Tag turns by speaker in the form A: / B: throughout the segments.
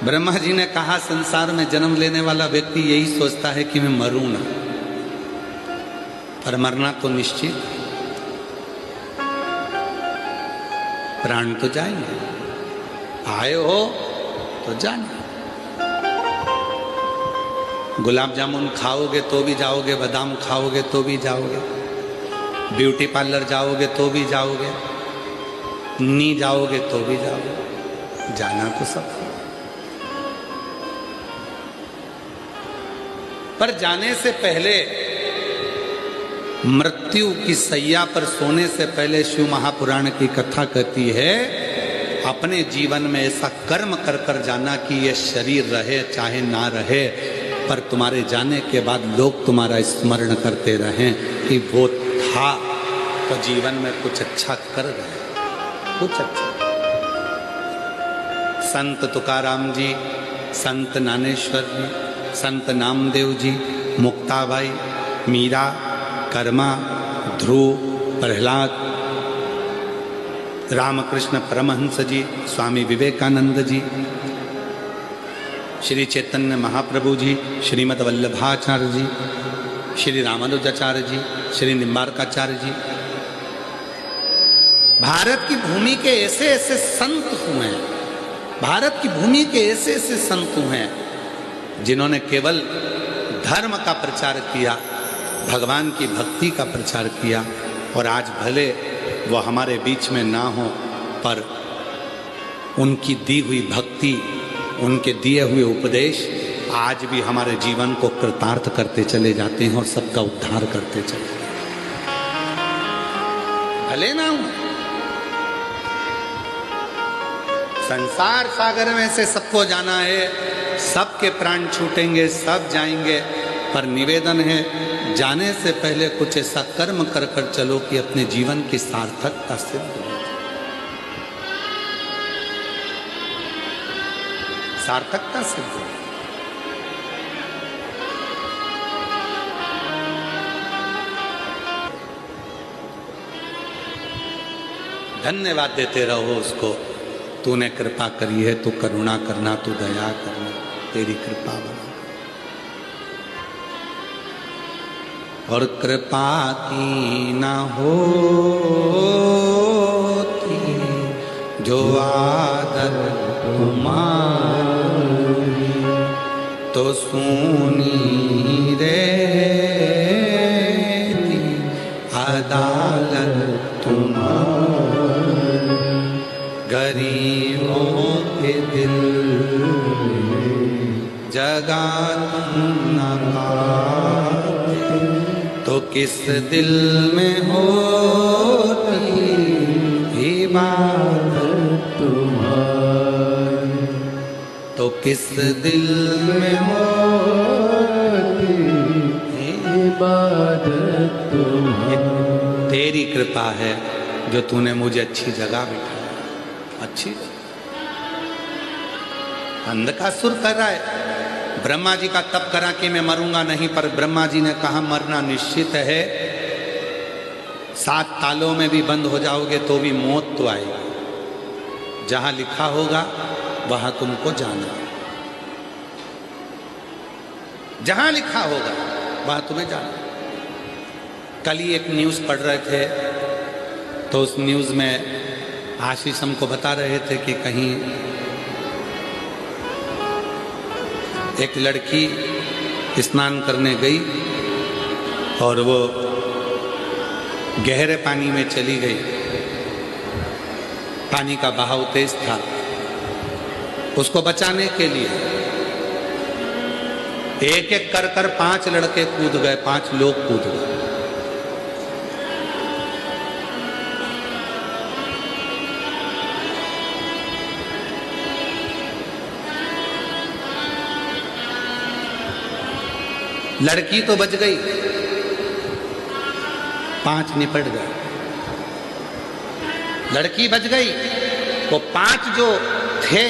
A: ब्रह्मा जी ने कहा संसार में जन्म लेने वाला व्यक्ति यही सोचता है कि मैं मरूं ना, पर मरना तो निश्चित, प्राण तो जाएंगे, आए हो तो जाना। गुलाब जामुन खाओगे तो भी जाओगे, बादाम खाओगे तो भी जाओगे, ब्यूटी पार्लर जाओगे तो भी जाओगे, नी जाओगे तो भी जाओगे, जाना तो सब। पर जाने से पहले, मृत्यु की सैया पर सोने से पहले शिव महापुराण की कथा कहती है अपने जीवन में ऐसा कर्म कर कर जाना कि ये शरीर रहे चाहे ना रहे, पर तुम्हारे जाने के बाद लोग तुम्हारा स्मरण करते रहें कि वो था तो जीवन में कुछ अच्छा कर रहे, कुछ अच्छा। संत तुकाराम जी, संत ज्ञानेश्वर जी, संत नामदेव जी, मुक्ताबाई, मीरा, कर्मा, ध्रुव, प्रहलाद, रामकृष्ण परमहंस जी, स्वामी विवेकानंद जी, श्री चैतन्य महाप्रभु जी, श्रीमद् वल्लभाचार्य जी, श्री रामानुजाचार्य जी, श्री निम्बार्काचार्य जी, भारत की भूमि के ऐसे ऐसे संत हुए हैं, भारत की भूमि के ऐसे ऐसे संत हुए हैं जिन्होंने केवल धर्म का प्रचार किया, भगवान की भक्ति का प्रचार किया, और आज भले वो हमारे बीच में ना हो, पर उनकी दी हुई भक्ति, उनके दिए हुए उपदेश आज भी हमारे जीवन को कृतार्थ करते चले जाते हैं और सबका उद्धार करते चले जाते हैं। भले ना हो, संसार सागर में से सबको जाना है, सबके प्राण छूटेंगे, सब जाएंगे, पर निवेदन है जाने से पहले कुछ ऐसा कर्म कर कर चलो कि अपने जीवन की सार्थकता सिद्ध हो, सार्थकता सिद्ध हो। धन्यवाद देते रहो उसको, तूने कृपा करी है, तू करुणा करना, तू दया करना, तेरी कृपा बना। और कृपा की ना होती जो आदर तुम्हारी, तो सुनी रहती अदालत तुम्हारी। गरीबों के दिल जगा तुम न पाते, तो किस दिल में होती इबादत तुम्हारी, तो किस दिल में होती इबादत तुम्हारी। तेरी कृपा है जो तूने मुझे अच्छी जगह बिठाया, अच्छी अंधकासुर कर रहा है। ब्रह्मा जी का तप करा कि मैं मरूंगा नहीं, पर ब्रह्मा जी ने कहा मरना निश्चित है, 7 तालों में भी बंद हो जाओगे तो भी मौत तो आएगी, जहां लिखा होगा वहां तुमको जाना, जहां लिखा होगा वहां तुम्हें जाना। कल ही एक न्यूज़ पढ़ रहे थे, तो उस न्यूज़ में आशीष हमको बता रहे थे कि कहीं एक लड़की स्नान करने गई और वो गहरे पानी में चली गई, पानी का बहाव तेज था, उसको बचाने के लिए एक एक कर कर 5 लड़के कूद गए, 5 लोग कूद गए। लड़की तो बच गई, 5 निपट गए। लड़की बच गई, वो 5 जो थे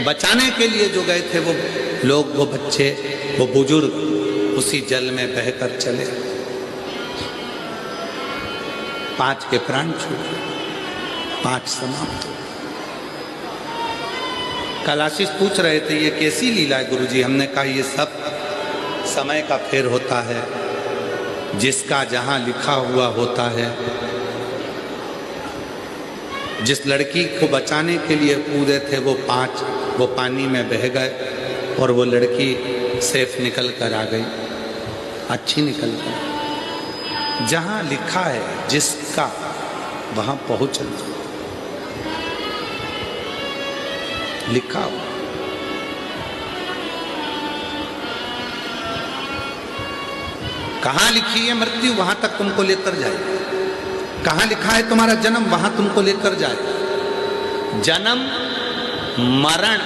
A: बचाने के लिए जो गए थे, वो लोग, वो बच्चे, वो बुजुर्ग उसी जल में बहकर चले। 5 के प्राण छूट गए, 5 समाप्त हो। कल आशीष पूछ रहे थे ये कैसी लीला है गुरुजी। हमने कहा ये सब समय का फेर होता है, जिसका जहां लिखा हुआ होता है। जिस लड़की को बचाने के लिए कूदे थे वो 5, वो पानी में बह गए और वो लड़की सेफ निकल कर आ गई, अच्छी निकल कर। जहां लिखा है जिसका वहां पहुंचना, लिखा हो। कहां लिखी है मृत्यु वहां तक तुमको लेकर जाए। कहां लिखा है तुम्हारा जन्म वहां तुमको लेकर जाए। जन्म मरण,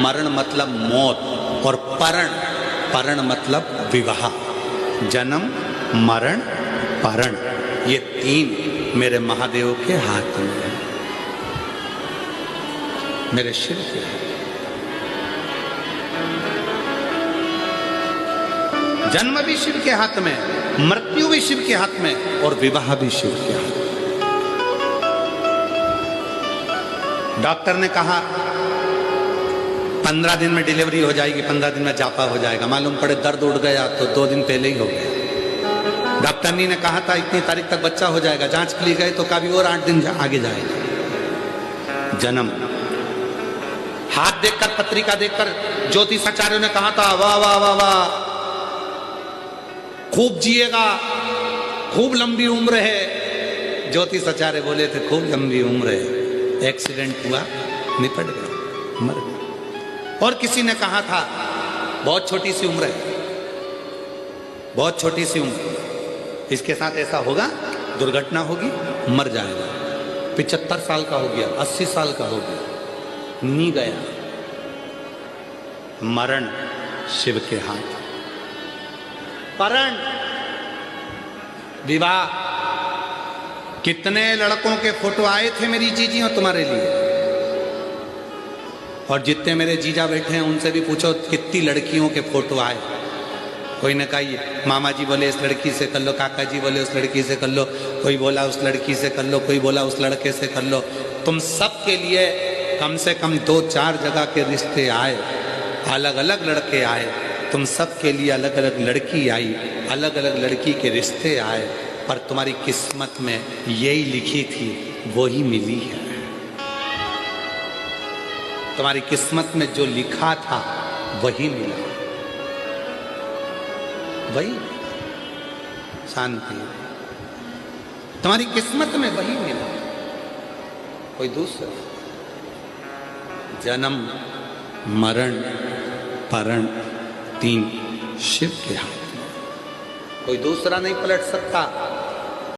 A: मरण मतलब मौत, और परण, परण मतलब विवाह। जन्म मरण परण, ये 3 मेरे महादेव के हाथ में है, मेरे शिव के हाथ। जन्म भी शिव के हाथ में, मृत्यु भी शिव के हाथ में, और विवाह भी शिव के हाथ में। डॉक्टर ने कहा 15 दिन में डिलीवरी हो जाएगी, 15 दिन में जापा हो जाएगा। मालूम पड़े दर्द उड़ गया तो 2 दिन पहले ही हो गया। डॉक्टरनी ने कहा था इतनी तारीख तक बच्चा हो जाएगा, जांच के लिए गए तो कभी और 8 दिन आगे जाएगा। जन्म, हाथ देखकर, पत्रिका देखकर ज्योतिषाचार्यों ने कहा था वाह वाह वाह वाह, खूब जिएगा, खूब लंबी उम्र है। ज्योतिषाचार्य बोले थे खूब लंबी उम्र है, एक्सीडेंट हुआ, निपट गया, मर गया। और किसी ने कहा था बहुत छोटी सी उम्र है, बहुत छोटी सी उम्र, इसके साथ ऐसा होगा, दुर्घटना होगी, मर जाएगा। 75 साल का हो गया, 80 साल का हो गया, नहीं गया। मरण शिव के हाथ, परण विवाह। कितने लड़कों के फोटो आए थे मेरी जीजी और तुम्हारे लिए, और जितने मेरे जीजा बैठे हैं उनसे भी पूछो कितनी लड़कियों के फोटो आए। कोई ने कहा मामा जी बोले इस लड़की से कर लो, काका जी बोले उस लड़की से कर लो, कोई बोला उस लड़की से कर लो, कोई बोला उस लड़के से कर लो। तुम सब के लिए कम से कम 2-4 जगह के रिश्ते आए, अलग अलग लड़के आए। तुम सब के लिए अलग अलग लड़की आई, अलग अलग लड़की के रिश्ते आए, पर तुम्हारी किस्मत में यही लिखी थी वो ही मिली है। तुम्हारी किस्मत में जो लिखा था वही मिला, वही शांति। तुम्हारी किस्मत में वही मिला, कोई दूसरा। जन्म मरण परण 3 शिव के हाथ में, कोई दूसरा नहीं पलट सकता।